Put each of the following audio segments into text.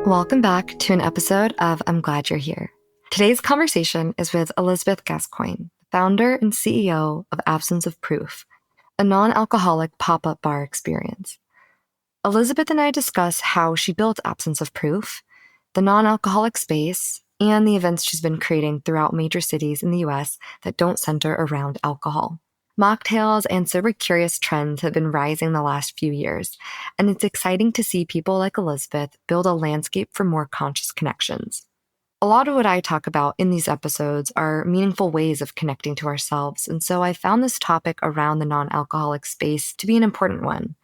Welcome back to an episode of I'm Glad You're Here. Today's conversation is with Elizabeth Gascoigne, founder and CEO of Absence of Proof, a non-alcoholic pop-up bar experience. Elizabeth and I discuss how she built Absence of Proof, the non-alcoholic space, and the events she's been creating throughout major cities in the US that don't center around alcohol. Mocktails and sober-curious trends have been rising the last few years, and it's exciting to see people like Elizabeth build a landscape for more conscious connections. A lot of what I talk about in these episodes are meaningful ways of connecting to ourselves, and so I found this topic around the non-alcoholic space to be an important one.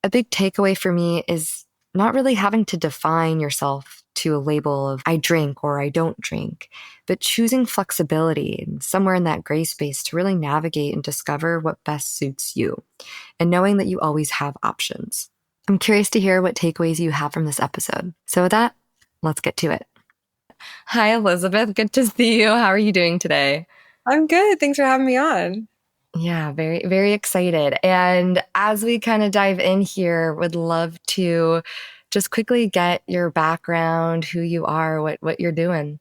A big takeaway for me is not really having to define yourself to a label of I drink or I don't drink, but choosing flexibility and somewhere in that gray space to really navigate and discover what best suits you, and knowing that you always have options. I'm curious to hear what takeaways you have from this episode. So with that, let's get to it. Hi, Elizabeth. Good to see you. How are you doing today? I'm good. Thanks for having me on. Yeah, very, very excited. And as we kind of dive in here, would love to just quickly get your background, who you are, what you're doing.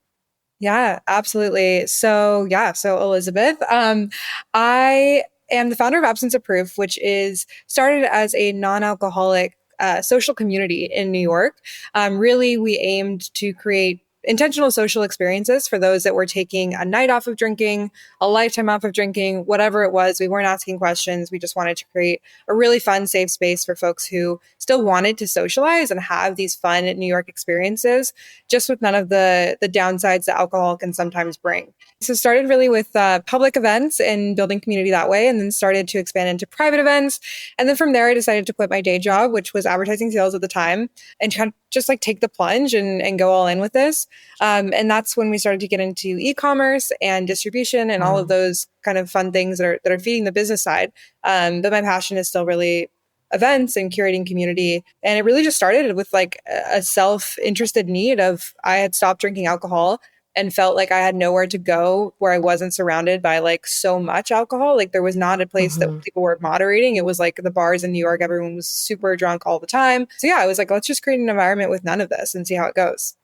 Yeah, absolutely. So Elizabeth, I am the founder of Absence of Proof, which is started as a non-alcoholic social community in New York. Really, we aimed to create intentional social experiences for those that were taking a night off of drinking, a lifetime off of drinking, whatever it was. We weren't asking questions. We just wanted to create a really fun, safe space for folks who still wanted to socialize and have these fun New York experiences, just with none of the downsides that alcohol can sometimes bring. So it started really with public events and building community that way, and then started to expand into private events. And then from there, I decided to quit my day job, which was advertising sales at the time, and kind of just like take the plunge and go all in with this. And that's when we started to get into e-commerce and distribution and all of those kind of fun things that are feeding the business side. But my passion is still really events and curating community. And it really just started with like a self-interested need of I had stopped drinking alcohol and felt like I had nowhere to go where I wasn't surrounded by like so much alcohol. Like there was not a place that people were moderating. It was like the bars in New York, everyone was super drunk all the time. So yeah, I was like, let's just create an environment with none of this and see how it goes.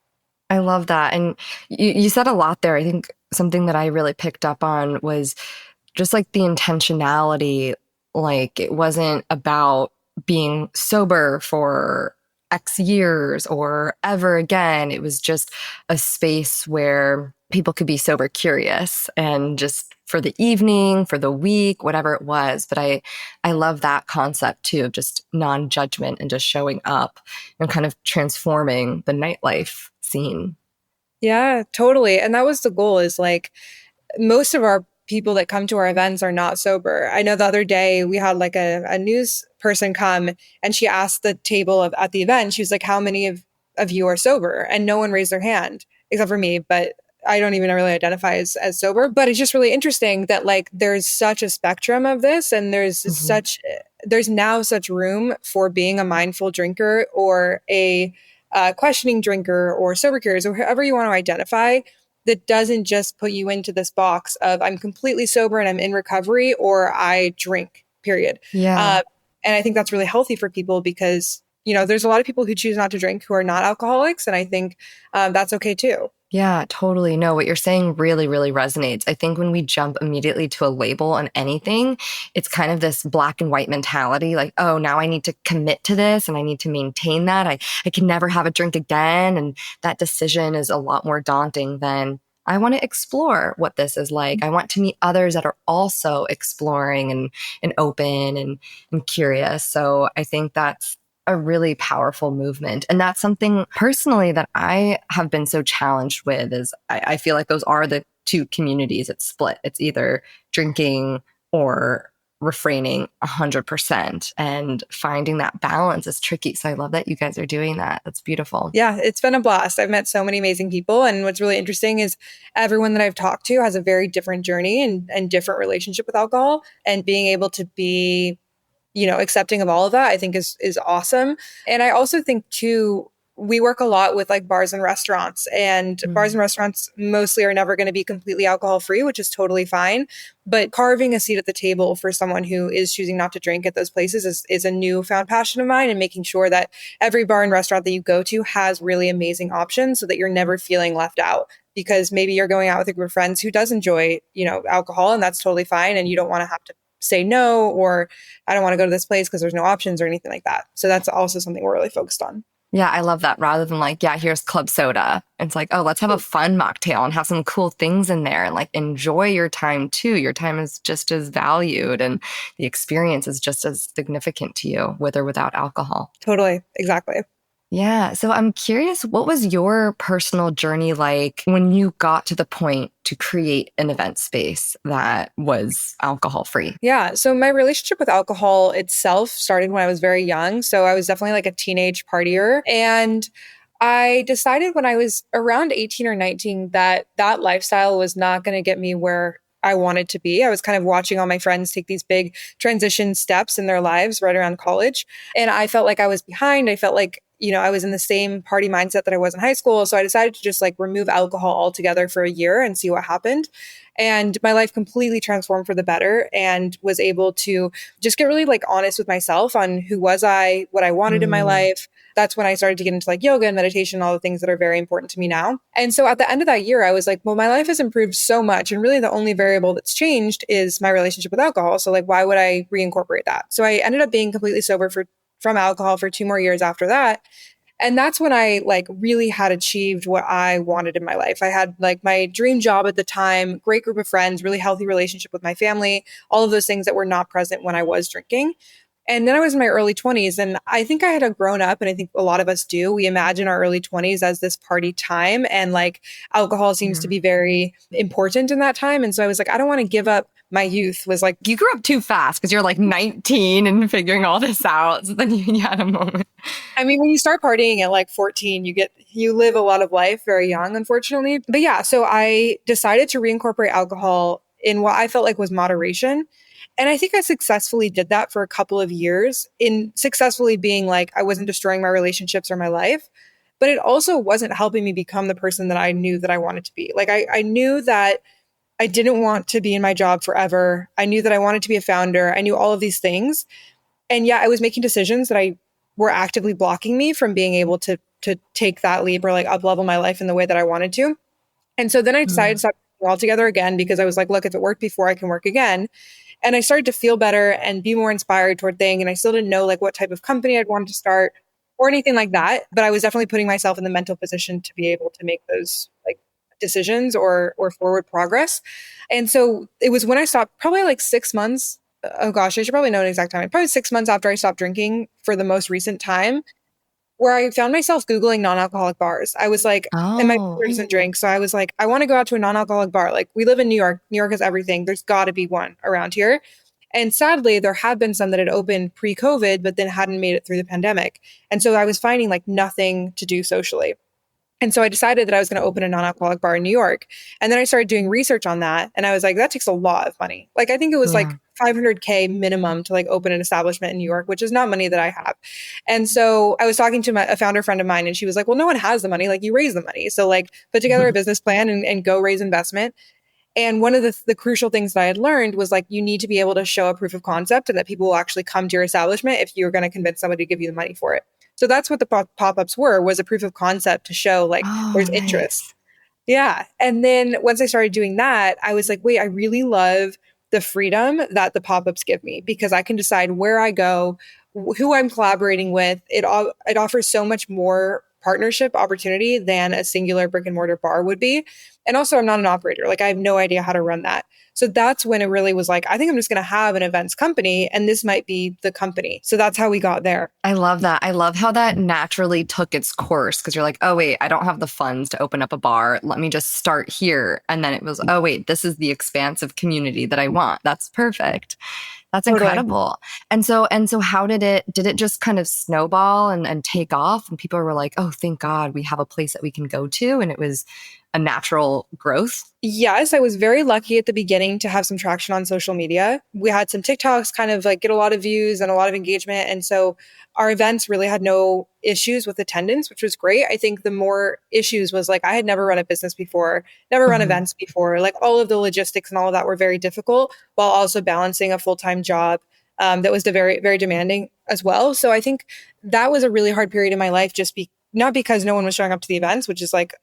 I love that. And you said a lot there. I think something that I really picked up on was just like the intentionality. Like it wasn't about being sober for X years or ever again. It was just a space where people could be sober curious and just for the evening, for the week, whatever it was. But I love that concept too of just non-judgment and just showing up and kind of transforming the nightlife scene. Yeah, totally. And that was the goal is like most of our people that come to our events are not sober. I know the other day we had like a news person come and she asked the table at the event, she was like, how many of you are sober? And no one raised their hand except for me, but I don't even really identify as sober. But it's just really interesting that like there's such a spectrum of this and there's now such room for being a mindful drinker or a questioning drinker or sober curious or however you want to identify that doesn't just put you into this box of I'm completely sober and I'm in recovery or I drink, period. Yeah. And I think that's really healthy for people because, you know, there's a lot of people who choose not to drink who are not alcoholics. And I think that's okay too. Yeah, totally. No, what you're saying really, really resonates. I think when we jump immediately to a label on anything, it's kind of this black and white mentality, like, oh, now I need to commit to this and I need to maintain that. I can never have a drink again. And that decision is a lot more daunting than I want to explore what this is like. I want to meet others that are also exploring and open and curious. So I think that's a really powerful movement. And that's something personally that I have been so challenged with is I feel like those are the two communities. It's split. It's either drinking or refraining 100%, and finding that balance is tricky. So I love that you guys are doing that. That's beautiful. Yeah, it's been a blast. I've met so many amazing people. And what's really interesting is everyone that I've talked to has a very different journey and different relationship with alcohol, and being able to be, you know, accepting of all of that, I think is awesome. And I also think too, we work a lot with like bars and restaurants, and bars and Mm. restaurants mostly are never going to be completely alcohol free, which is totally fine. But carving a seat at the table for someone who is choosing not to drink at those places is a newfound passion of mine, and making sure that every bar and restaurant that you go to has really amazing options so that you're never feeling left out. Because maybe you're going out with a group of friends who does enjoy, alcohol, and that's totally fine. And you don't want to have to say no, or I don't want to go to this place because there's no options or anything like that. So that's also something we're really focused on. Yeah, I love that. Rather than like, yeah, here's club soda. It's like, oh, let's have a fun mocktail and have some cool things in there and like enjoy your time too. Your time is just as valued and the experience is just as significant to you, with or without alcohol. Totally. Exactly. Yeah. So I'm curious, what was your personal journey like when you got to the point to create an event space that was alcohol free? Yeah. So my relationship with alcohol itself started when I was very young. So I was definitely like a teenage partier. And I decided when I was around 18 or 19 that that lifestyle was not going to get me where I wanted to be. I was kind of watching all my friends take these big transition steps in their lives right around college. And I felt like I was behind. I felt like, I was in the same party mindset that I was in high school. So I decided to just like remove alcohol altogether for a year and see what happened. And my life completely transformed for the better, and was able to just get really like honest with myself on who was I, what I wanted in my Mm. life. That's when I started to get into like yoga and meditation, all the things that are very important to me now. And so at the end of that year, I was like, well, my life has improved so much. And really the only variable that's changed is my relationship with alcohol. So like, why would I reincorporate that? So I ended up being completely sober from alcohol for 2 more years after that. And that's when I like really had achieved what I wanted in my life. I had like my dream job at the time, great group of friends, really healthy relationship with my family, all of those things that were not present when I was drinking. And then I was in my early 20s, and I think I had grown up, and I think a lot of us do. We imagine our early 20s as this party time, and like alcohol seems to Mm. be very important in that time. And so I was like, I don't want to give up my youth, was like, You grew up too fast because you're like 19 and figuring all this out. So then you had a moment. I mean, when you start partying at like 14, you live a lot of life very young, unfortunately. But yeah, so I decided to reincorporate alcohol in what I felt like was moderation. And I think I successfully did that for a couple of years, in successfully being like, I wasn't destroying my relationships or my life, but it also wasn't helping me become the person that I knew that I wanted to be. Like, I knew that I didn't want to be in my job forever. I knew that I wanted to be a founder. I knew all of these things. And yeah, I was making decisions that I were actively blocking me from being able to take that leap or like up level my life in the way that I wanted to. And so then I decided to Mm. stop altogether again, because I was like, look, if it worked before, I can work again. And I started to feel better and be more inspired toward things. And I still didn't know like what type of company I'd want to start or anything like that. But I was definitely putting myself in the mental position to be able to make those like decisions or forward progress. And so it was when I stopped, probably like 6 months. Oh gosh, I should probably know an exact time. Probably 6 months after I stopped drinking for the most recent time, where I found myself Googling non-alcoholic bars. I was like, and my Oh. brother doesn't drink. So I was like, I want to go out to a non-alcoholic bar. Like, we live in New York. New York has everything. There's got to be one around here. And sadly, there had been some that had opened pre-COVID, but then hadn't made it through the pandemic. And so I was finding like nothing to do socially. And so I decided that I was going to open a non-alcoholic bar in New York. And then I started doing research on that. And I was like, that takes a lot of money. Like, I think it was like Yeah. 500K minimum to like open an establishment in New York, which is not money that I have. And so I was talking to a founder friend of mine, and she was like, well, no one has the money. Like, you raise the money. So like put together a business plan and go raise investment. And one of the crucial things that I had learned was like, you need to be able to show a proof of concept, and that people will actually come to your establishment if you're going to convince somebody to give you the money for it. So that's what the pop-ups were, was a proof of concept to show like Oh, there's interest. nice. Yeah. And then once I started doing that, I was like, wait, I really love the freedom that the pop-ups give me, because I can decide where I go, who I'm collaborating with. It offers so much more partnership opportunity than a singular brick and mortar bar would be. And also, I'm not an operator. Like, I have no idea how to run that. So that's when it really was like, I think I'm just going to have an events company, and this might be the company. So that's how we got there. I love that. I love how that naturally took its course because you're like, oh, wait, I don't have the funds to open up a bar. Let me just start here. And then it was, oh, wait, this is the expansive community that I want. That's perfect. That's Totally. incredible. And so how did it just kind of snowball and take off? And people were like, oh, thank God we have a place that we can go to. And it was a natural growth? Yes, I was very lucky at the beginning to have some traction on social media. We had some TikToks kind of like get a lot of views and a lot of engagement. And so our events really had no issues with attendance, which was great. I think the more issues was like I had never run a business before, never run Hmm. events before. Like all of the logistics and all of that were very difficult while also balancing a full-time job that was very, very demanding as well. So I think that was a really hard period in my life, not because no one was showing up to the events, which is like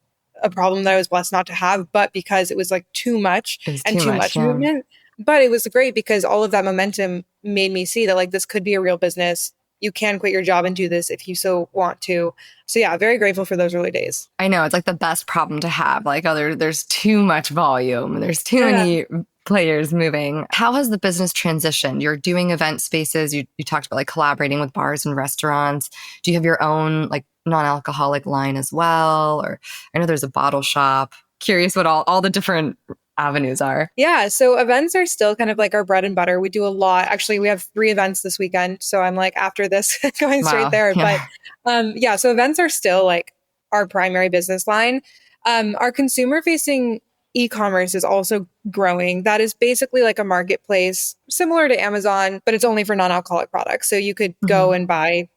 a problem that I was blessed not to have, but because it was like too much It was and too too much. much Yeah. movement. But it was great because all of that momentum made me see that like this could be a real business. You can quit your job and do this if you so want to. So yeah, very grateful for those early days. I know it's like the best problem to have. Like, oh, there's too much volume. There's too Yeah. many players moving. How has the business transitioned? You're doing event spaces. You talked about like collaborating with bars and restaurants. Do you have your own like non-alcoholic line as well? Or I know there's a bottle shop. Curious what all the different avenues are. Yeah, so events are still kind of like our bread and butter. We do a lot. Actually, we have 3 events this weekend, so I'm like after this going straight Wow. there. But Yeah. yeah, so events are still like our primary business line. Our consumer facing e-commerce is also growing. That is basically like a marketplace similar to Amazon, but it's only for non-alcoholic products. So you could go Hmm. and buy,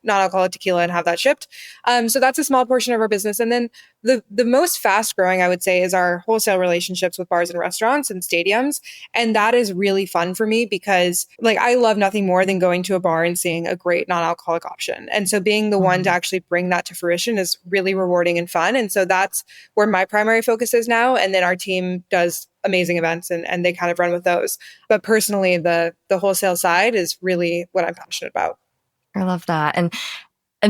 non-alcoholic tequila and have that shipped. So that's a small portion of our business. And then the most fast growing, I would say, is our wholesale relationships with bars and restaurants and stadiums. And that is really fun for me because like I love nothing more than going to a bar and seeing a great non-alcoholic option. And so being the one to Hmm. actually bring that to fruition is really rewarding and fun. And so that's where my primary focus is now. And then our team does amazing events and they kind of run with those. But personally, the wholesale side is really what I'm passionate about. I love that. And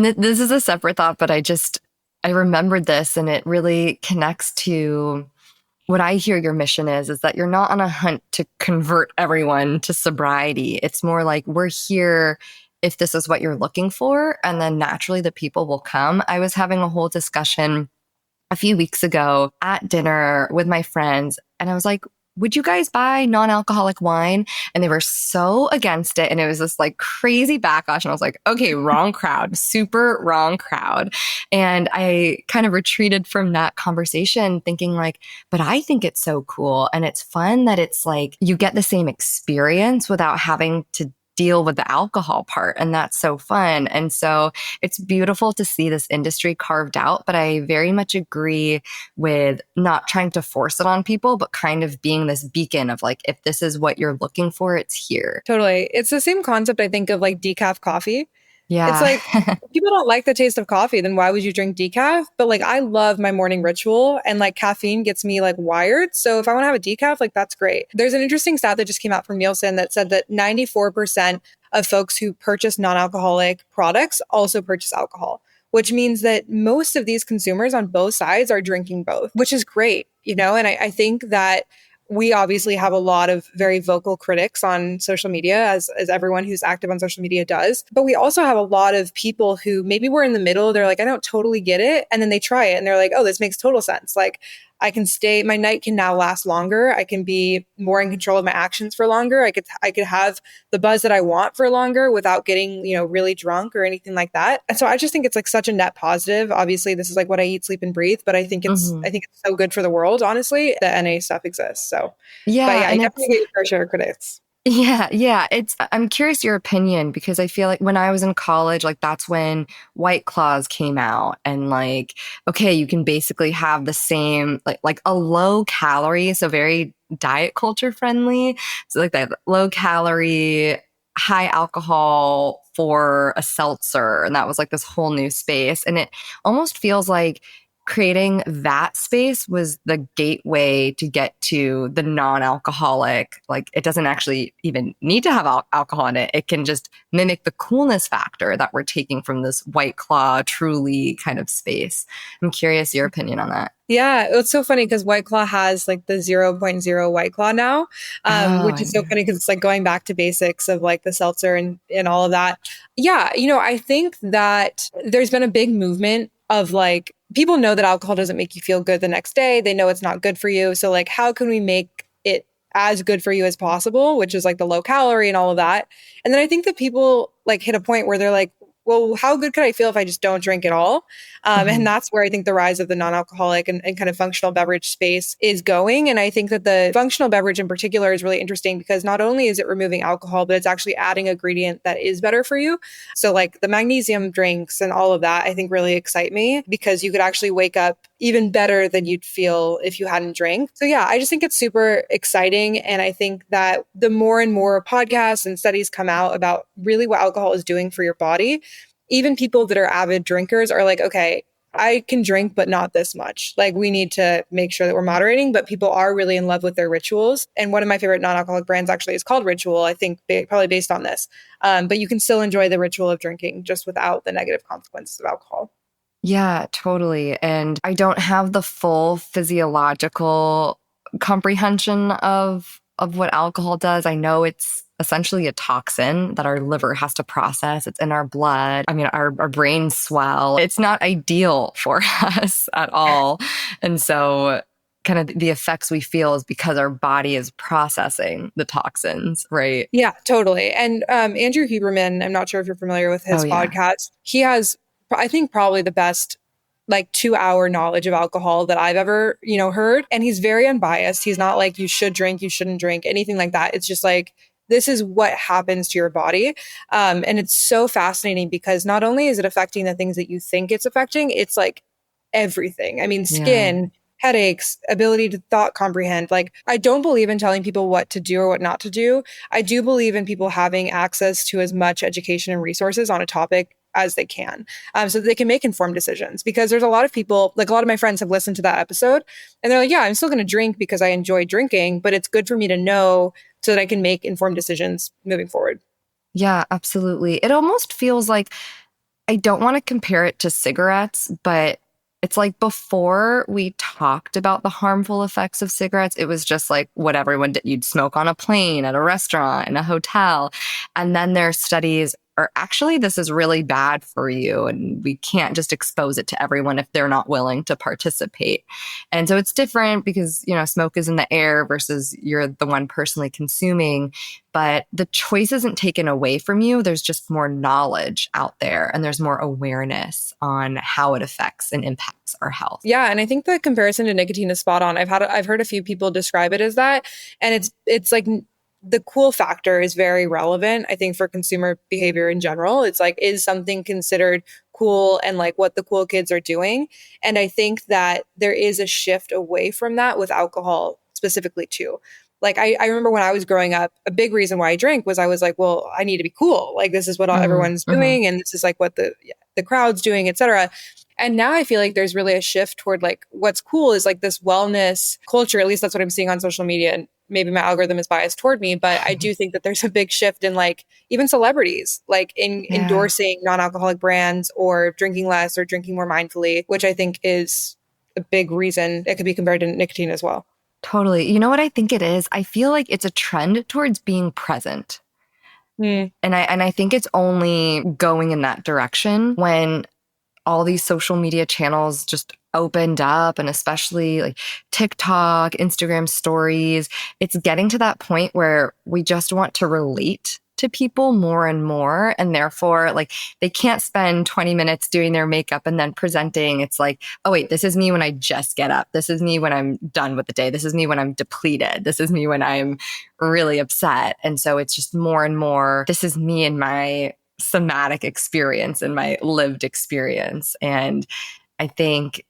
this is a separate thought, but I remembered this and it really connects to what I hear your mission is that you're not on a hunt to convert everyone to sobriety. It's more like we're here if this is what you're looking for. And then naturally the people will come. I was having a whole discussion a few weeks ago at dinner with my friends, and I was like, would you guys buy non-alcoholic wine? And they were so against it. And it was this like crazy backlash. And I was like, okay, wrong crowd, super wrong crowd. And I kind of retreated from that conversation thinking like, but I think it's so cool. And it's fun that it's like you get the same experience without having to deal with the alcohol part. And that's so fun. And so it's beautiful to see this industry carved out. But I very much agree with not trying to force it on people, but kind of being this beacon of like, if this is what you're looking for, it's here. Totally. It's the same concept, I think, of like decaf coffee. It's Yeah. like if people don't like the taste of coffee, then why would you drink decaf? But like I love my morning ritual and like caffeine gets me like wired. So if I want to have a decaf, like that's great. There's an interesting stat that just came out from Nielsen that said that 94% of folks who purchase non-alcoholic products also purchase alcohol, which means that most of these consumers on both sides are drinking both, which is great, and I think that we obviously have a lot of very vocal critics on social media, as everyone who's active on social media does. But we also have a lot of people who maybe we're in the middle. They're like, I don't totally get it. And then they try it and they're like, oh, this makes total sense. Like my night can now last longer. I can be more in control of my actions for longer. I could have the buzz that I want for longer without getting, really drunk or anything like that. And so I just think it's like such a net positive. Obviously, this is like what I eat, sleep, and breathe, but I think it's Hmm. I think it's so good for the world, honestly, that NA stuff exists. So but Yeah. yeah, you And definitely get your fair share of critics. yeah. I'm curious your opinion because I feel like when I was in college, like that's when White Claws came out and like, okay, you can basically have the same, like a low calorie, so very diet culture friendly. So like that low calorie, high alcohol for a seltzer. And that was like this whole new space. And it almost feels like creating that space was the gateway to get to the non-alcoholic. Like it doesn't actually even need to have alcohol in it. It can just mimic the coolness factor that we're taking from this White Claw truly kind of space. I'm curious your opinion on that. Yeah, it's so funny because White Claw has like the zero point zero White Claw now, Oh, which is so funny because it's like going back to basics of like the seltzer and all of that. Yeah, I think that there's been a big movement of like people know that alcohol doesn't make you feel good the next day. They know it's not good for you. So like how can we make it as good for you as possible, which is like the low calorie and all of that. And then I think that people like hit a point where they're like, well, how good could I feel if I just don't drink at all? And Mhm. that's where I think the rise of the non-alcoholic and kind of functional beverage space is going. And I think that the functional beverage in particular is really interesting because not only is it removing alcohol, but it's actually adding a ingredient that is better for you. So like the magnesium drinks and all of that, I think really excite me because you could actually wake up even better than you'd feel if you hadn't drank. So yeah, I just think it's super exciting. And I think that the more and more podcasts and studies come out about really what alcohol is doing for your body, even people that are avid drinkers are like, okay, I can drink, but not this much. Like, we need to make sure that we're moderating, but people are really in love with their rituals. And one of my favorite non alcoholic brands actually is called Ritual, I think probably based on this. But you can still enjoy the ritual of drinking just without the negative consequences of alcohol. Yeah, totally. And I don't have the full physiological comprehension of what alcohol does. I know it's essentially a toxin that our liver has to process. It's in our blood. I mean, our brains swell. It's not ideal for us at all. And so kind of the effects we feel is because our body is processing the toxins, right? Yeah, totally. And Andrew Huberman, I'm not sure if you're familiar with Oh his yeah. podcast. He has, I think, probably the best like 2 hour knowledge of alcohol that I've ever, heard. And he's very unbiased. He's not like you should drink, you shouldn't drink, anything like that. It's just like this is what happens to your body. And it's so fascinating because not only is it affecting the things that you think it's affecting, it's like everything. I mean, Yeah. skin, headaches, ability to thought comprehend. Like, I don't believe in telling people what to do or what not to do. I do believe in people having access to as much education and resources on a topic as they can, so that they can make informed decisions. Because there's a lot of people, like a lot of my friends have listened to that episode and they're like, yeah, I'm still going to drink because I enjoy drinking, but it's good for me to know so that I can make informed decisions moving forward. Yeah, absolutely. It almost feels like I don't want to compare it to cigarettes, but it's like before we talked about the harmful effects of cigarettes, it was just like what everyone did. You'd smoke on a plane, at a restaurant, in a hotel. And then there are studies are actually this is really bad for you. And we can't just expose it to everyone if they're not willing to participate. And so it's different because, smoke is in the air versus you're the one personally consuming, but the choice isn't taken away from you. There's just more knowledge out there and there's more awareness on how it affects and impacts our health. Yeah, and I think the comparison to nicotine is spot on. I've heard a few people describe it as that, and it's like the cool factor is very relevant, I think, for consumer behavior in general. It's like, is something considered cool and like what the cool kids are doing? And I think that there is a shift away from that with alcohol specifically too. Like I remember when I was growing up, a big reason why I drank was I was like, well, I need to be cool. Like this is what everyone's Mm-hmm. doing, and this is like what the crowd's doing, etc. And now I feel like there's really a shift toward like what's cool is like this wellness culture. At least that's what I'm seeing on social media. And maybe my algorithm is biased toward me, but I do think that there's a big shift in like even celebrities, like in Yeah, endorsing non-alcoholic brands or drinking less or drinking more mindfully, which I think is a big reason it could be compared to nicotine as well. totally. You know what I think it is? I feel like it's a trend towards being present. Mm. And I think it's only going in that direction when all these social media channels just opened up, and especially like TikTok, Instagram stories. It's getting to that point where we just want to relate to people more and more. And therefore, like, they can't spend 20 minutes doing their makeup and then presenting. It's like, oh, wait, this is me when I just get up. This is me when I'm done with the day. This is me when I'm depleted. This is me when I'm really upset. And so it's just more and more, this is me in my somatic experience and my lived experience. And I think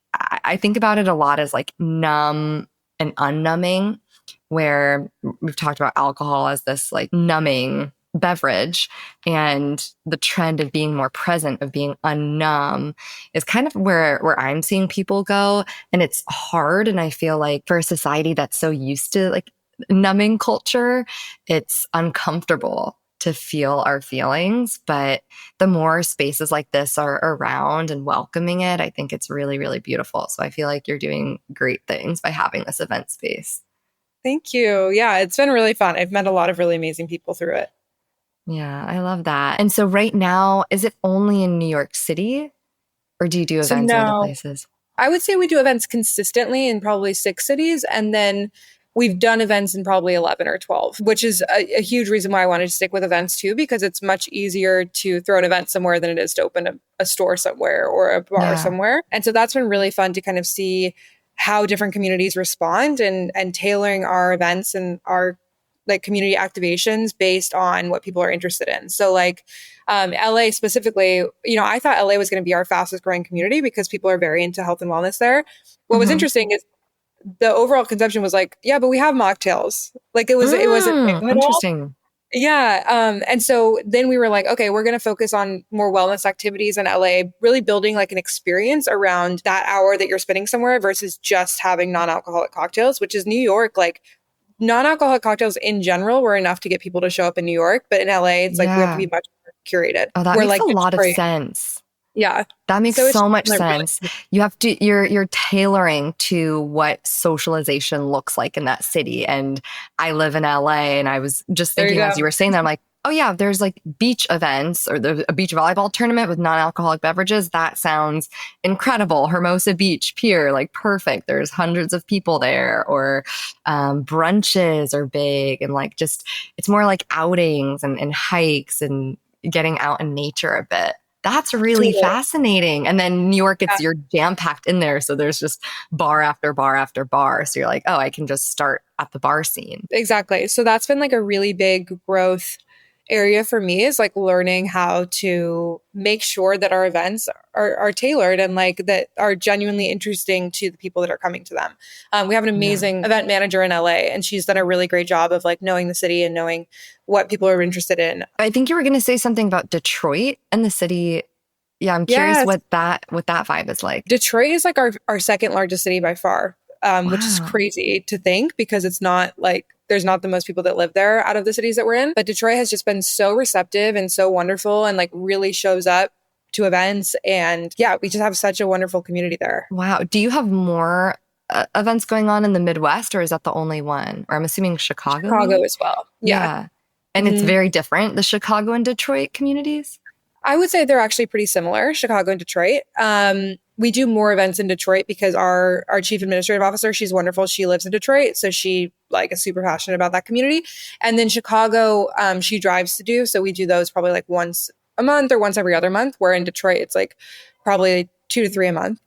about it a lot as like numb and unnumbing, where we've talked about alcohol as this like numbing beverage, and the trend of being more present, of being unnumb, is kind of where I'm seeing people go. And it's hard. And I feel like for a society that's so used to like numbing culture, it's uncomfortable to feel our feelings. But the more spaces like this are around and welcoming it, I think it's really, really beautiful. So I feel like you're doing great things by having this event space. Thank you. Yeah, it's been really fun. I've met a lot of really amazing people through it. Yeah, I love that. And so right now, is it only in New York City or do you do So events in other now places? I would say we do events consistently in probably 6 cities. And then we've done events in probably 11 or 12, which is a huge reason why I wanted to stick with events too, because it's much easier to throw an event somewhere than it is to open a store somewhere or a bar Yeah. somewhere. And so that's been really fun to kind of see how different communities respond and tailoring our events and our like community activations based on what people are interested in. So like LA specifically, I thought LA was going to be our fastest growing community because people are very into health and wellness there. What was Hmm. interesting is the overall conception was like, yeah, but we have mocktails. Like it wasn't new at all. Interesting. Yeah. And so then we were like, okay, we're going to focus on more wellness activities in LA, really building like an experience around that hour that you're spending somewhere versus just having non-alcoholic cocktails, which is New York. Like non-alcoholic cocktails in general were enough to get people to show up in New York. But in LA, it's like we have to Yeah. be much more curated. Oh, that We're makes a like lot of Detroit. sense. Yeah. That makes So it's so much like sense. really, You're tailoring to what socialization looks like in that city. And I live in LA, and I was just there you thinking as you go. were saying that, I'm like, oh yeah, there's like beach events or there's a beach volleyball tournament with non-alcoholic beverages. That sounds incredible. Hermosa Beach Pier, like perfect. There's hundreds of people there. Or brunches are big, and like just it's more like outings and hikes and getting out in nature a bit. That's really Totally. fascinating. And then New York, it's you're jam packed in there. So there's just bar after bar after bar. So you're like, oh, I can just start at the bar scene. Exactly. So that's been like a really big growth area for me is like learning how to make sure that our events are tailored and like that are genuinely interesting to the people that are coming to them. We have an Yeah. amazing event manager in LA, and she's done a really great job of like knowing the city and knowing what people are interested in. I think you were going to say something about Detroit and the city. Yeah, I'm curious Yes, what that vibe is like. Detroit is like our second largest city by far, which is Wow. crazy to think because it's not like there's not the most people that live there out of the cities that we're in. But Detroit has just been so receptive and so wonderful and like really shows up to events. And yeah, we just have such a wonderful community there. Wow. Do you have more events going on in the Midwest, or is that the only one? Or I'm assuming Chicago, Chicago maybe? as well. Yeah. Yeah. And it's Mhm. very different, the Chicago and Detroit communities? I would say they're actually pretty similar, Chicago and Detroit. We do more events in Detroit because our chief administrative officer, she's wonderful. She lives in Detroit, so she like is super passionate about that community. And then Chicago, she drives to do, so we do those probably like once a month or once every other month. Where in Detroit, it's like probably 2 to 3 a month.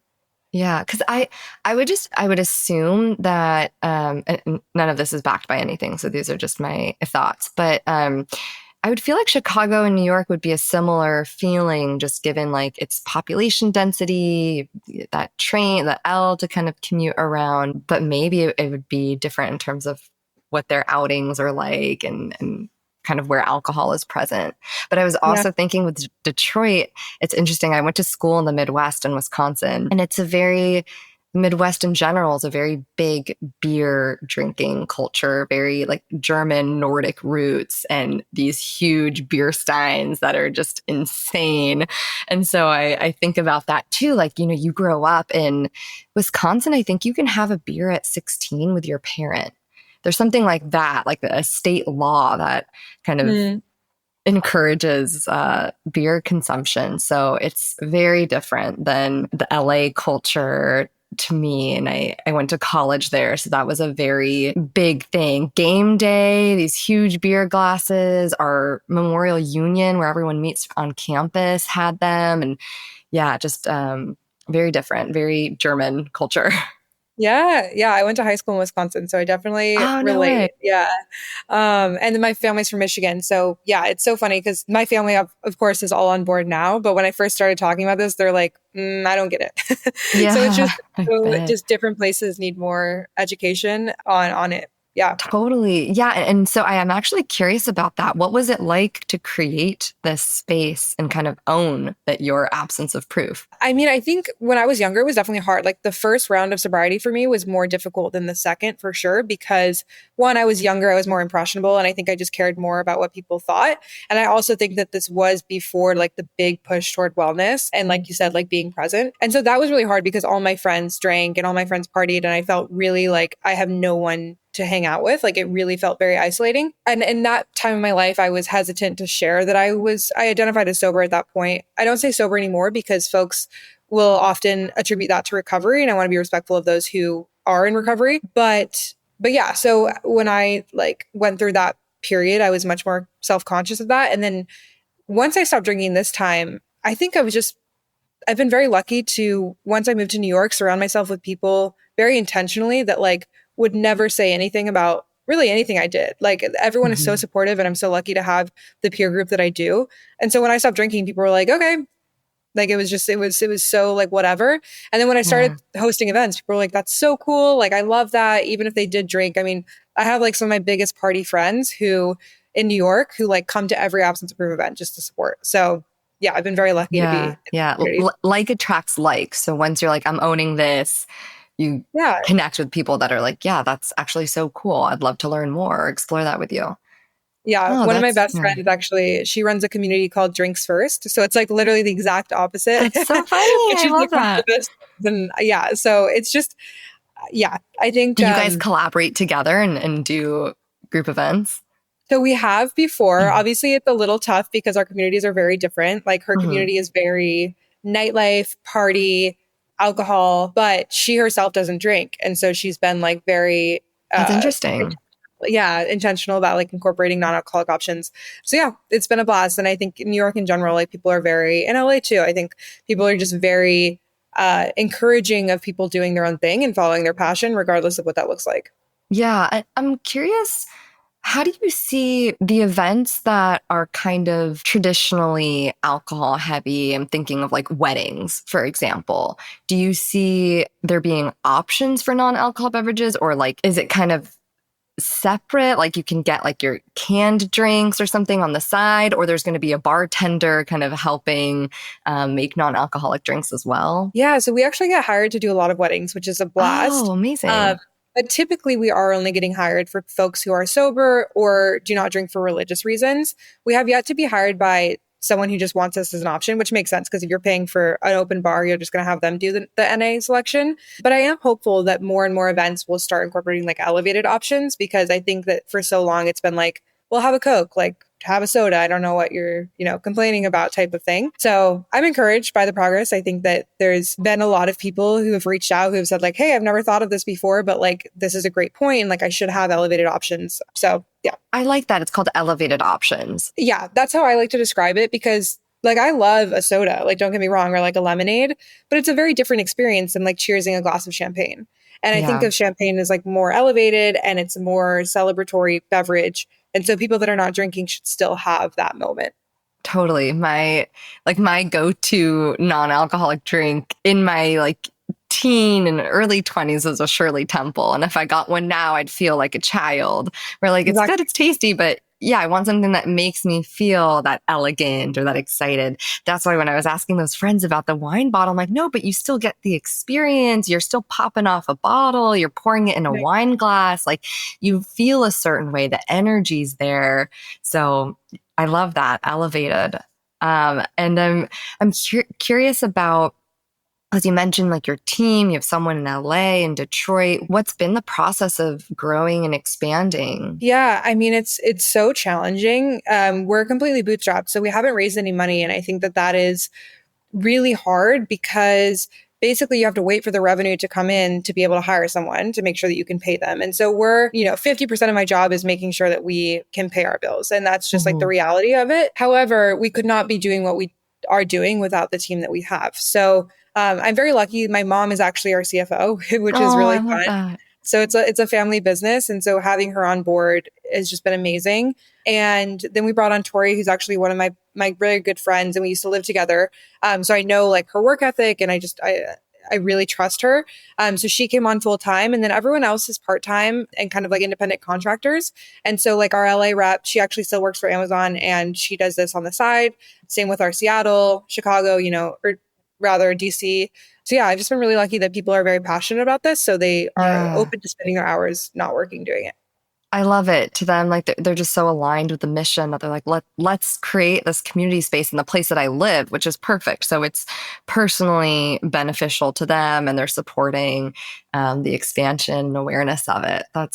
Yeah, because I would assume that and none of this is backed by anything, so these are just my thoughts. But I would feel like Chicago and New York would be a similar feeling, just given like its population density, that train, the L to kind of commute around. But maybe it would be different in terms of what their outings are like and kind of where alcohol is present. But I was Yeah. also thinking with Detroit, it's interesting. I went to school in the Midwest in Wisconsin, and it's a very Midwest in general is a very big beer drinking culture, very like German Nordic roots and these huge beer steins that are just insane. And so I think about that too. Like, you grow up in Wisconsin, I think you can have a beer at 16 with your parent. There's something like that, like a state law that kind of Mm. encourages beer consumption. So it's very different than the LA culture to me. And I went to college there. So that was a very big thing. Game day, these huge beer glasses, our Memorial Union where everyone meets on campus had them. And yeah, just very different, very German culture. Yeah, yeah. I went to high school in Wisconsin, so I definitely Oh, no way. relate. Yeah. And then my family's from Michigan. So yeah, it's so funny because my family, of course, is all on board now. But when I first started talking about this, they're like, I don't get it. So it's Yeah, just, I so bet. just different places need more education on it. Yeah. Totally. Yeah. And so I am actually curious about that. What was it like to create this space and kind of own that your absence of proof? I mean, I think when I was younger, it was definitely hard. Like the first round of sobriety for me was more difficult than the second for sure, because one, I was younger, I was more impressionable, and I think I just cared more about what people thought. And I also think that this was before like the big push toward wellness and, like you said, like being present. And so that was really hard because all my friends drank and all my friends partied, and I felt really like I have no one to hang out with. Like it really felt very isolating. And in that time of my life, I was hesitant to share that I identified as sober at that point. I don't say sober anymore because folks will often attribute that to recovery. And I want to be respectful of those who are in recovery. But but yeah, so when I like went through that period, I was much more self-conscious of that. And then once I stopped drinking this time, I think I've been very lucky to, once I moved to New York, surround myself with people very intentionally that like would never say anything about really anything I did. Like everyone is so Mhm. supportive and I'm so lucky to have the peer group that I do. And so when I stopped drinking, people were like, okay, like it was so like whatever. And then when I started Yeah. hosting events, people were like, that's so cool. Like I love that. Even if they did drink. I mean, I have like some of my biggest party friends who in New York who like come to every absence of proof event just to support. So yeah, I've been very lucky to be in Yeah. Yeah. the community. Like attracts like. So once you're like, I'm owning this, you Yeah. connect with people that are like, yeah, that's actually so cool. I'd love to learn more or explore that with you. Yeah. Oh, One of my that's best yeah. friends actually, she runs a community called Drinks First. So it's like literally the exact opposite, That's so funny. but I she's love like one of the that. best. And yeah, so it's just, yeah, I think Do you guys collaborate together and do group events? so we have before. Obviously, it's a little tough because our communities are very different. Like her Mhm. community is very nightlife, party, alcohol, but she herself doesn't drink. And so she's been like very, That's uh, interesting. yeah, intentional about like incorporating non-alcoholic options. So yeah, it's been a blast. And I think in New York in general, like people are very, in LA too, I think people are just very encouraging of people doing their own thing and following their passion, regardless of what that looks like. Yeah, I'm curious, how do you see the events that are kind of traditionally alcohol heavy? I'm thinking of like weddings, for example. Do you see there being options for non-alcohol beverages, or like is it kind of separate? Like you can get like your canned drinks or something on the side, or there's going to be a bartender kind of helping make non-alcoholic drinks as well? Yeah, so we actually get hired to do a lot of weddings, which is a Oh, blast. Um, amazing. but typically, we are only getting hired for folks who are sober or do not drink for religious reasons. We have yet to be hired by someone who just wants us as an option, which makes sense because if you're paying for an open bar, you're just going to have them do the NA selection. But I am hopeful that more and more events will start incorporating like elevated options because I think that for so long it's been like, well, have a Coke, like have a soda. I don't know what you're, complaining about type of thing. So I'm encouraged by the progress. I think that there's been a lot of people who have reached out who have said like, hey, I've never thought of this before, but like, this is a great point. And like, I should have elevated options. So yeah. I like that. It's called elevated options. Yeah. That's how I like to describe it because like, I love a soda, like, don't get me wrong, or like a lemonade, but it's a very different experience than like cheersing a glass of champagne. And I think Yeah. of champagne as like more elevated and it's a more celebratory beverage. And so people that are not drinking should still have that moment. Totally. My go-to non-alcoholic drink in my like teen and early 20s was a Shirley Temple. And if I got one now, I'd feel like a child. Where like it's good, Exactly. it's tasty, but yeah, I want something that makes me feel that elegant or that excited. That's why when I was asking those friends about the wine bottle, I'm like, no, but you still get the experience. You're still popping off a bottle, you're pouring it in a wine glass. Like you feel a certain way, the energy's there. So I love that elevated. And I'm curious about, as you mentioned, like your team, you have someone in LA and Detroit. What's been the process of growing and expanding? Yeah, I mean it's so challenging. We're completely bootstrapped, so we haven't raised any money, and I think that that is really hard because basically you have to wait for the revenue to come in to be able to hire someone to make sure that you can pay them. And so we're, 50% of my job is making sure that we can pay our bills, and that's just like the Mhm. reality of it. However, we could not be doing what we are doing without the team that we have. So I'm very lucky. My mom is actually our CFO, which is Oh, I really love fun. that. So it's a family business, and so having her on board has just been amazing. And then we brought on Tori, who's actually one of my really good friends, and we used to live together. So I know like her work ethic, and I really trust her. So she came on full time, and then everyone else is part time and kind of like independent contractors. And so like our LA rep, she actually still works for Amazon, and she does this on the side. Same with our Seattle, Chicago, or rather DC. So yeah, I've just been really lucky that people are very passionate about this, so they are Yeah. open to spending their hours not working doing it. I love it. To them, like they're just so aligned with the mission that they're like, let's create this community space in the place that I live, which is perfect. So it's personally beneficial to them, and they're supporting the expansion and awareness of it. Yeah.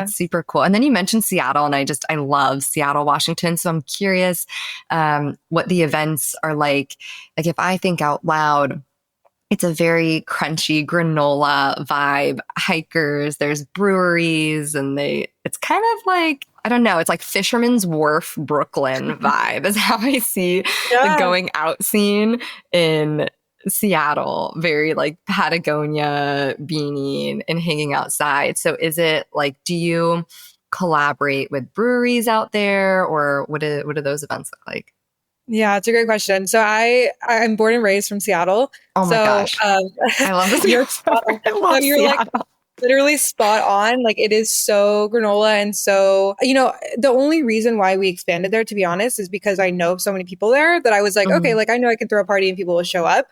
That's super cool. And then you mentioned Seattle, and I love Seattle, Washington. So I'm curious what the events are like. Like if I think out loud, It's a very crunchy granola vibe. Hikers, there's breweries, and it's kind of like, I don't know, it's like Fisherman's Wharf, Brooklyn vibe is how I see the Yeah. going out scene in Seattle. Very like Patagonia beanie and hanging outside. So is it like, do you collaborate with breweries out there, or what do those events look like? Yeah, it's a great question. So I'm born and raised from Seattle. Oh my So gosh. I love this. you're spot on. I No, love you're like Seattle. literally spot on. Like it is so granola and so, the only reason why we expanded there, to be honest, is because I know so many people there that I was like, okay, Mhm. like I know I can throw a party and people will show up.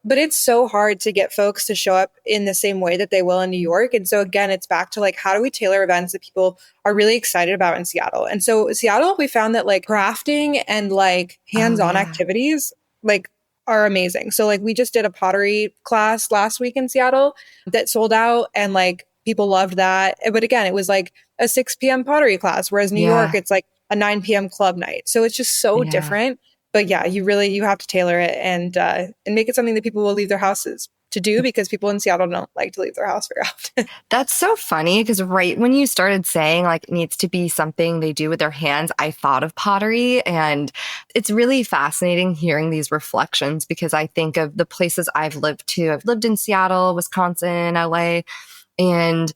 But it's so hard to get folks to show up in the same way that they will in New York. And so again, it's back to like, how do we tailor events that people are really excited about in Seattle? And so Seattle, we found that like crafting and like Oh hands-on yeah. activities like are amazing. So like we just did a pottery class last week in Seattle that sold out and like people loved that. But again, it was like a 6 p.m. pottery class, whereas New York, Yeah. it's like a 9 p.m. club night. So it's just so Yeah. different. But yeah, you have to tailor it and make it something that people will leave their houses to do because people in Seattle don't like to leave their house very often. That's so funny because right when you started saying like it needs to be something they do with their hands, I thought of pottery. And it's really fascinating hearing these reflections because I think of the places I've lived to. I've lived in Seattle, Wisconsin, LA, and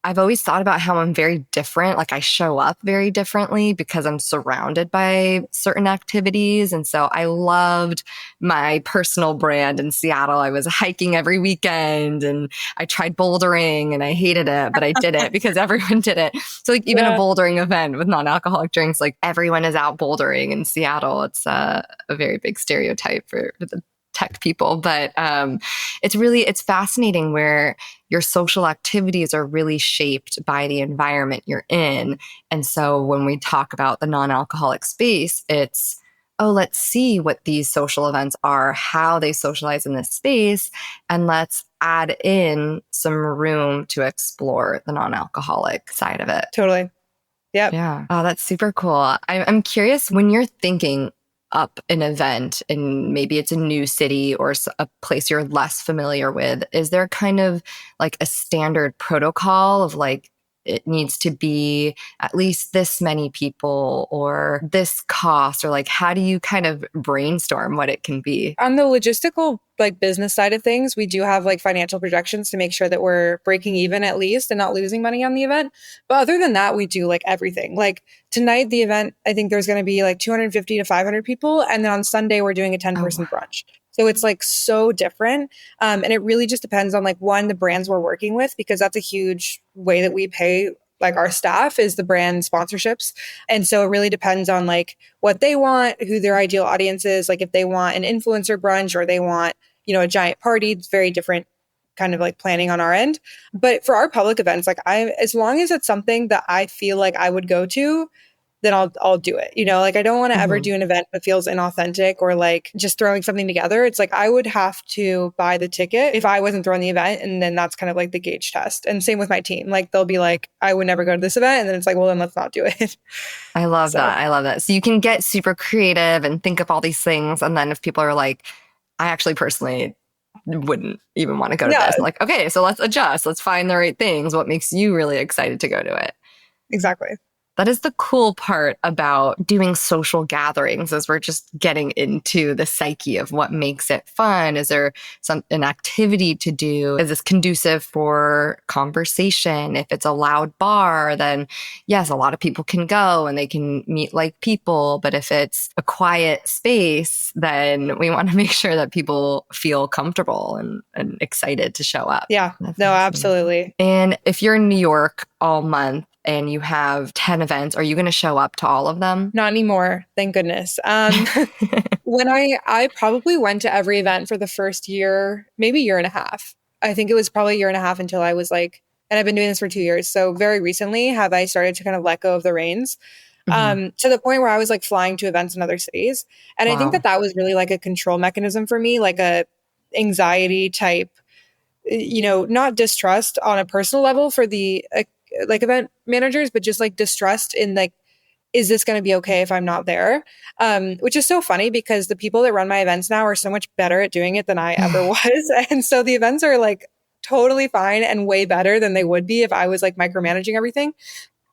I've always thought about how I'm very different. Like I show up very differently because I'm surrounded by certain activities. And so I loved my personal brand in Seattle. I was hiking every weekend and I tried bouldering and I hated it, but I did it because everyone did it. So like even a Yeah, bouldering event with non-alcoholic drinks, like everyone is out bouldering in Seattle. It's a very big stereotype for the tech people, but it's fascinating where your social activities are really shaped by the environment you're in. And so when we talk about the non-alcoholic space, it's, oh, let's see what these social events are, how they socialize in this space, and let's add in some room to explore the non-alcoholic side of it. totally. Yep. Yeah. Oh, that's super cool. I'm curious when you're thinking up an event and maybe it's a new city or a place you're less familiar with, is there kind of like a standard protocol of like, it needs to be at least this many people or this cost, or like, how do you kind of brainstorm what it can be? On the logistical, like business side of things, we do have like financial projections to make sure that we're breaking even at least and not losing money on the event. But other than that, we do like everything. Like tonight, the event, I think there's going to be like 250 to 500 people. And then on Sunday, we're doing a 10 Oh, person brunch. So it's like so different. And it really just depends on like one, the brands we're working with, because that's a huge way that we pay like our staff is the brand sponsorships. And so it really depends on like what they want, who their ideal audience is. Like if they want an influencer brunch or they want, a giant party, it's very different kind of like planning on our end. But for our public events, like as long as it's something that I feel like I would go to, then I'll do it. Like I don't want to ever mhm. do an event that feels inauthentic or like just throwing something together. It's like I would have to buy the ticket if I wasn't throwing the event. And then that's kind of like the gauge test. And same with my team. Like they'll be like, I would never go to this event. And then it's like, well, then let's not do it. I love So that. I love that. So you can get super creative and think of all these things. And then if people are like, I actually personally wouldn't even want to go to yeah, this. I'm like, okay, so let's adjust. Let's find the right things. What makes you really excited to go to it? exactly. That is the cool part about doing social gatherings is we're just getting into the psyche of what makes it fun. Is there an activity to do? Is this conducive for conversation? If it's a loud bar, then yes, a lot of people can go and they can meet like people. But if it's a quiet space, then we want to make sure that people feel comfortable and excited to show up. Yeah, That's no, fascinating. absolutely. And if you're in New York all month, and you have 10 events, are you going to show up to all of them? Not anymore. Thank goodness. When I probably went to every event for the first year, maybe year and a half. I think it was probably a year and a half until I was like, and I've been doing this for 2 years. So very recently have I started to kind of let go of the reins, Mhm. to the point where I was like flying to events in other cities. And I think Wow. that was really like a control mechanism for me, like a anxiety type, not distrust on a personal level for the like event managers, but just like distrust in like is this going to be okay if I'm not there? Which is so funny because the people that run my events now are so much better at doing it than I ever was. And so the events are like totally fine and way better than they would be if I was like micromanaging everything.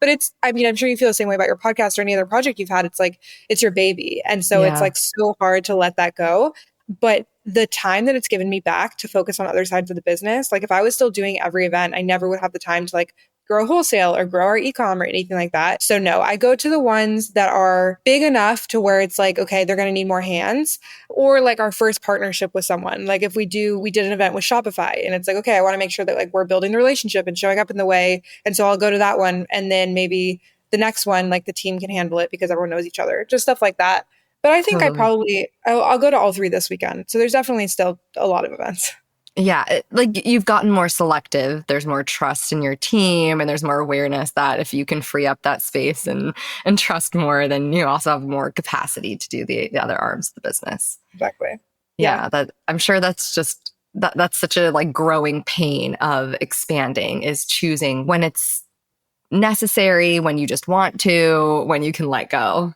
But it's, I mean, I'm sure you feel the same way about your podcast or any other project you've had. It's like, it's your baby. And so it's Yeah, like so hard to let that go. But the time that it's given me back to focus on other sides of the business, like if I was still doing every event, I never would have the time to like grow wholesale or grow our ecom or anything like that. So no, I go to the ones that are big enough to where it's like, okay, they're going to need more hands, or like our first partnership with someone. Like if we did an event with Shopify and it's like, okay, I want to make sure that like we're building the relationship and showing up in the way. And so I'll go to that one. And then maybe the next one, like the team can handle it because everyone knows each other, just stuff like that. But I think totally. I'll go to all three this weekend. So there's definitely still a lot of events. Yeah, like you've gotten more selective. There's more trust in your team, and there's more awareness that if you can free up that space and trust more, then you also have more capacity to do the other arms of the business. Exactly. Yeah. Yeah, that I'm sure that's just that's such a like growing pain of expanding is choosing when it's necessary, when you just want to, when you can let go.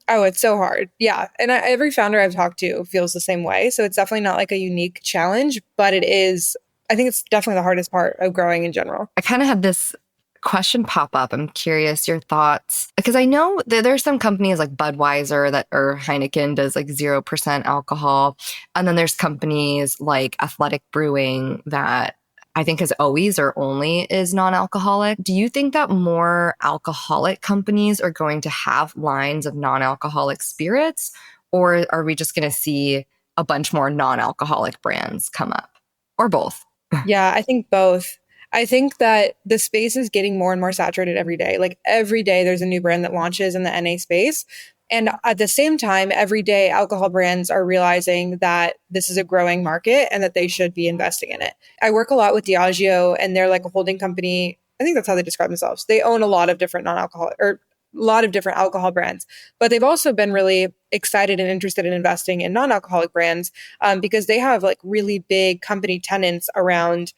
Oh, it's so hard. Yeah. And every founder I've talked to feels the same way. So it's definitely not like a unique challenge, but it is, I think it's definitely the hardest part of growing in general. I kind of had this question pop up. I'm curious your thoughts because I know that there's some companies like Budweiser that or Heineken does like 0% alcohol. And then there's companies like Athletic Brewing that I think is always or only is non-alcoholic. Do you think that more alcoholic companies are going to have lines of non-alcoholic spirits, or are we just going to see a bunch more non-alcoholic brands come up, or both? Yeah, I think both. I think that the space is getting more and more saturated every day. Like every day, there's a new brand that launches in the NA space. And at the same time, every day, alcohol brands are realizing that this is a growing market and that they should be investing in it. I work a lot with Diageo, and they're like a holding company. I think that's how they describe themselves. They own a lot of different non-alcoholic or a lot of different alcohol brands, but they've also been really excited and interested in investing in non-alcoholic brands because they have like really big company tenants around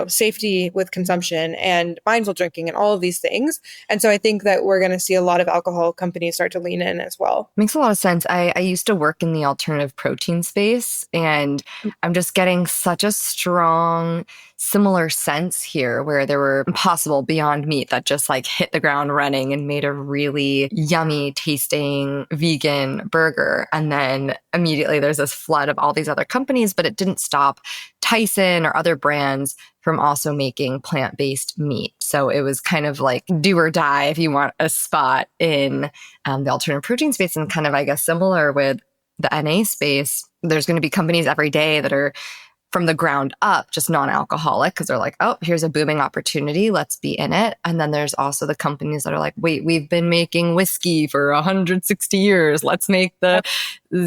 safety with consumption and mindful drinking and all of these things. And so I think that we're going to see a lot of alcohol companies start to lean in as well. Makes a lot of sense. I used to work in the alternative protein space, and I'm just getting such a strong, similar sense here where there were Impossible Beyond Meat that just like hit the ground running and made a really yummy tasting vegan burger. And then immediately there's this flood of all these other companies, but it didn't stop Tyson or other brands from also making plant-based meat. So it was kind of like do or die if you want a spot in the alternative protein space, and kind of, I guess, similar with the NA space. There's going to be companies every day that are from the ground up, just non-alcoholic, because they're like, oh, here's a booming opportunity. Let's be in it. And then there's also the companies that are like, wait, we've been making whiskey for 160 years. Let's make the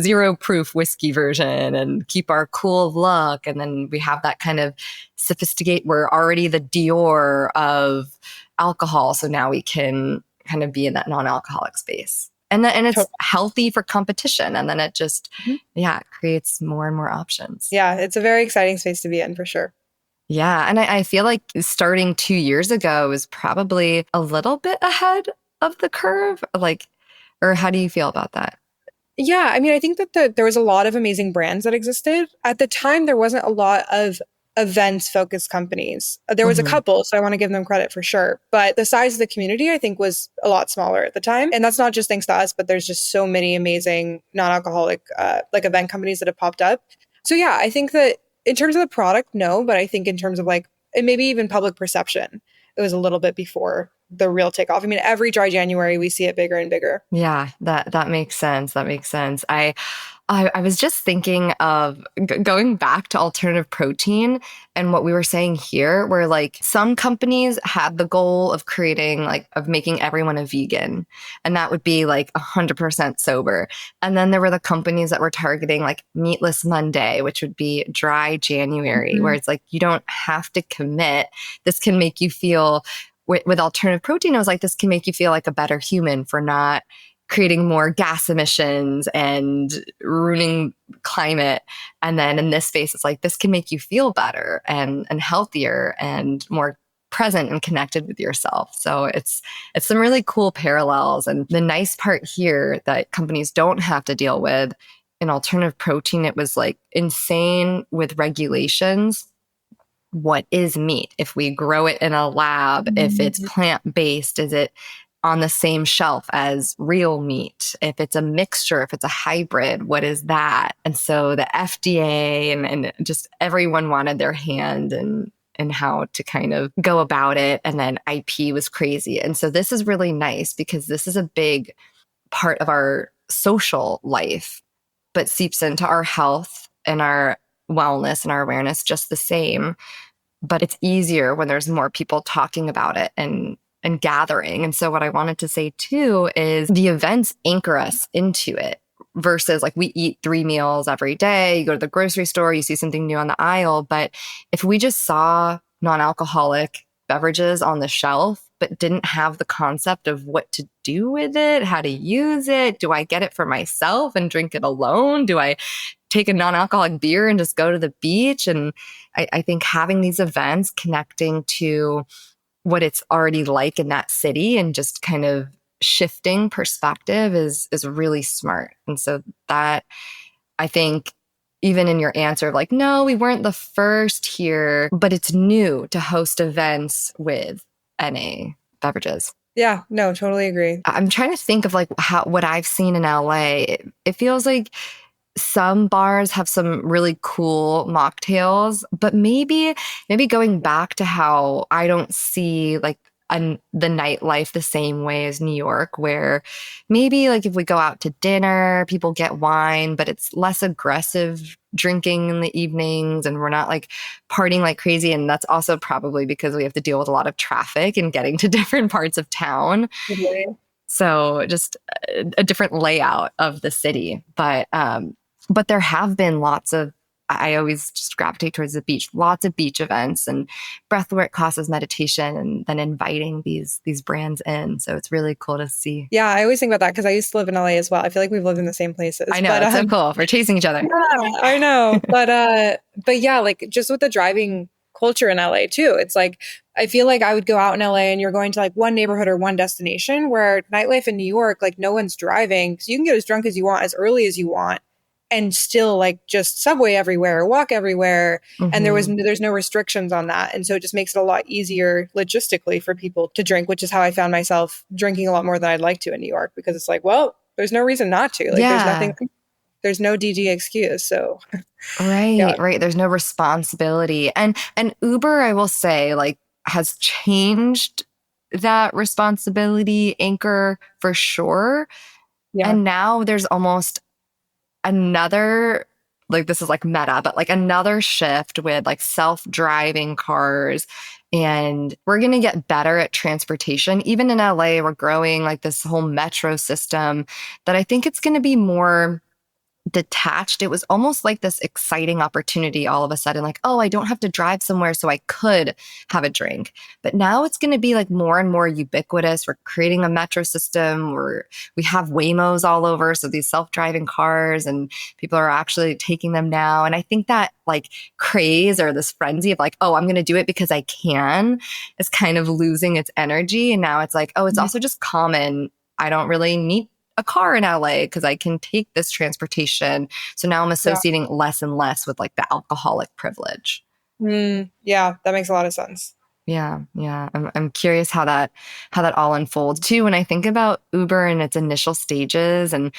zero proof whiskey version and keep our cool look. And then we have that kind of sophisticate. We're already the Dior of alcohol. So now we can kind of be in that non-alcoholic space. And it's healthy for competition. And then it just, yeah, it creates more and more options. Yeah, it's a very exciting space to be in for sure. Yeah. And I feel like starting 2 years ago is probably a little bit ahead of the curve. Like, or how do you feel about that? Yeah, I mean, I think that there was a lot of amazing brands that existed. At the time, there wasn't a lot of events-focused companies. There was a couple, so I want to give them credit for sure. But the size of the community, I think, was a lot smaller at the time. And that's not just thanks to us, but there's just so many amazing non-alcoholic like event companies that have popped up. So yeah, I think that in terms of the product, no, but I think in terms of like, and maybe even public perception, it was a little bit before the real takeoff. I mean, every dry January, we see it bigger and bigger. Yeah, that makes sense. That makes sense. I was just thinking of going back to alternative protein and what we were saying here, where like some companies had the goal of creating of making everyone a vegan, and that would be like 100% sober. And then there were the companies that were targeting like Meatless Monday, which would be dry January, where it's like you don't have to commit. This can make you feel with alternative protein, I was like, this can make you feel like a better human for not creating more gas emissions and ruining climate. And then in this space, it's like, this can make you feel better and healthier and more present and connected with yourself. So it's some really cool parallels. And the nice part here that companies don't have to deal with in alternative protein, it was like insane with regulations. What is meat? If we grow it in a lab, if it's plant-based, is it on the same shelf as real meat? If it's a mixture, if it's a hybrid, what is that? And so the FDA and just everyone wanted their hand and how to kind of go about it. And then IP was crazy. And so this is really nice because this is a big part of our social life, but seeps into our health and our wellness and our awareness just the same. But it's easier when there's more people talking about it and gathering. And so what I wanted to say too is the events anchor us into it versus like we eat 3 meals every day. You go to the grocery store, you see something new on the aisle. But if we just saw non-alcoholic beverages on the shelf, but didn't have the concept of what to do with it, how to use it, do I get it for myself and drink it alone? Do I take a non-alcoholic beer and just go to the beach? And I think having these events connecting to what it's already like in that city and just kind of shifting perspective is really smart. And so that, I think, even in your answer of like, no, we weren't the first here, but it's new to host events with NA beverages. Yeah, no, totally agree. I'm trying to think of like what I've seen in LA. It feels like some bars have some really cool mocktails, but maybe going back to how I don't see like the nightlife the same way as New York, where maybe like if we go out to dinner, people get wine, but it's less aggressive drinking in the evenings and we're not like partying like crazy. And that's also probably because we have to deal with a lot of traffic and getting to different parts of town. Mm-hmm. So just a different layout of the city. But there have been lots of, I always just gravitate towards the beach, lots of beach events and breathwork classes, meditation, and then inviting these brands in. So it's really cool to see. Yeah, I always think about that because I used to live in LA as well. I feel like we've lived in the same places. I know, it's so cool. We're chasing each other. Yeah, I know. But yeah, like just with the driving culture in LA too, it's like I feel like I would go out in LA and you're going to like one neighborhood or one destination, where nightlife in New York, like no one's driving. So you can get as drunk as you want, as early as you want, and still like just subway everywhere, walk everywhere. Mm-hmm. And there's no restrictions on that. And so it just makes it a lot easier logistically for people to drink, which is how I found myself drinking a lot more than I'd like to in New York, because it's like, well, there's no reason not to. Like there's no DG excuse. So right, yeah. Right. There's no responsibility. And Uber, I will say, like has changed that responsibility anchor for sure. Yeah. And now there's almost another, like this is like meta, but like another shift with like self-driving cars. And we're going to get better at transportation. Even in LA, we're growing like this whole metro system that I think it's going to be more detached. It was almost like this exciting opportunity all of a sudden, like, oh, I don't have to drive somewhere, so I could have a drink. But now it's going to be like more and more ubiquitous. We're creating a metro system where we have Waymos all over. So these self-driving cars, and people are actually taking them now. And I think that like craze or this frenzy of like, oh, I'm going to do it because I can, is kind of losing its energy. And now it's like, oh, it's also just common. I don't really need a car in LA because I can take this transportation. So now I'm associating less and less with like the alcoholic privilege. Yeah, that makes a lot of sense. Yeah. I'm curious how that all unfolds too. When I think about Uber in its initial stages, and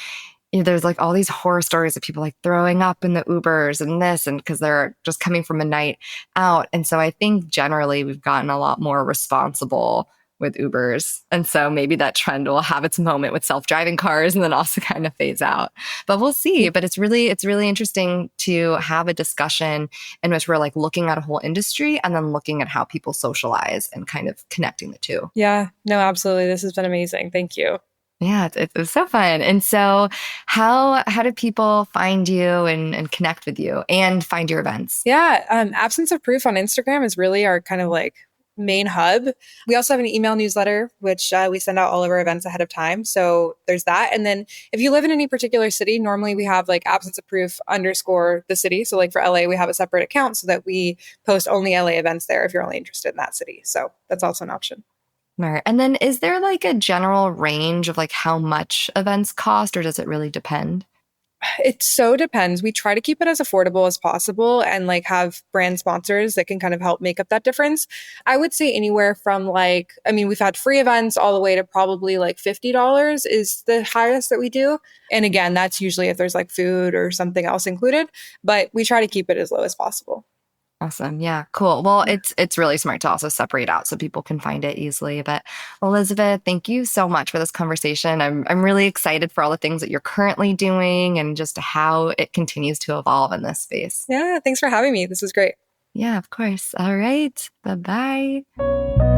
there's like all these horror stories of people like throwing up in the Ubers and this, and because they're just coming from a night out. And so I think generally we've gotten a lot more responsible with Ubers. And so maybe that trend will have its moment with self-driving cars and then also kind of phase out. But we'll see. But it's really interesting to have a discussion in which we're like looking at a whole industry and then looking at how people socialize and kind of connecting the two. Yeah, no, absolutely. This has been amazing. Thank you. Yeah, it was so fun. And so how do people find you and connect with you and find your events? Yeah, Absence of Proof on Instagram is really our kind of like main hub. We also have an email newsletter, which we send out all of our events ahead of time. So there's that. And then if you live in any particular city, normally we have like absence of proof underscore the city. So like for LA, we have a separate account so that we post only LA events there if you're only interested in that city. So that's also an option. Right. And then is there like a general range of like how much events cost, or does it really depend? It so depends. We try to keep it as affordable as possible and like have brand sponsors that can kind of help make up that difference. I would say anywhere from like, I mean, we've had free events all the way to probably like $50 is the highest that we do. And again, that's usually if there's like food or something else included, but we try to keep it as low as possible. Awesome. Yeah, cool. Well, it's really smart to also separate out so people can find it easily. But Elizabeth, thank you so much for this conversation. I'm really excited for all the things that you're currently doing and just how it continues to evolve in this space. Yeah, thanks for having me. This was great. Yeah, of course. All right. Bye-bye.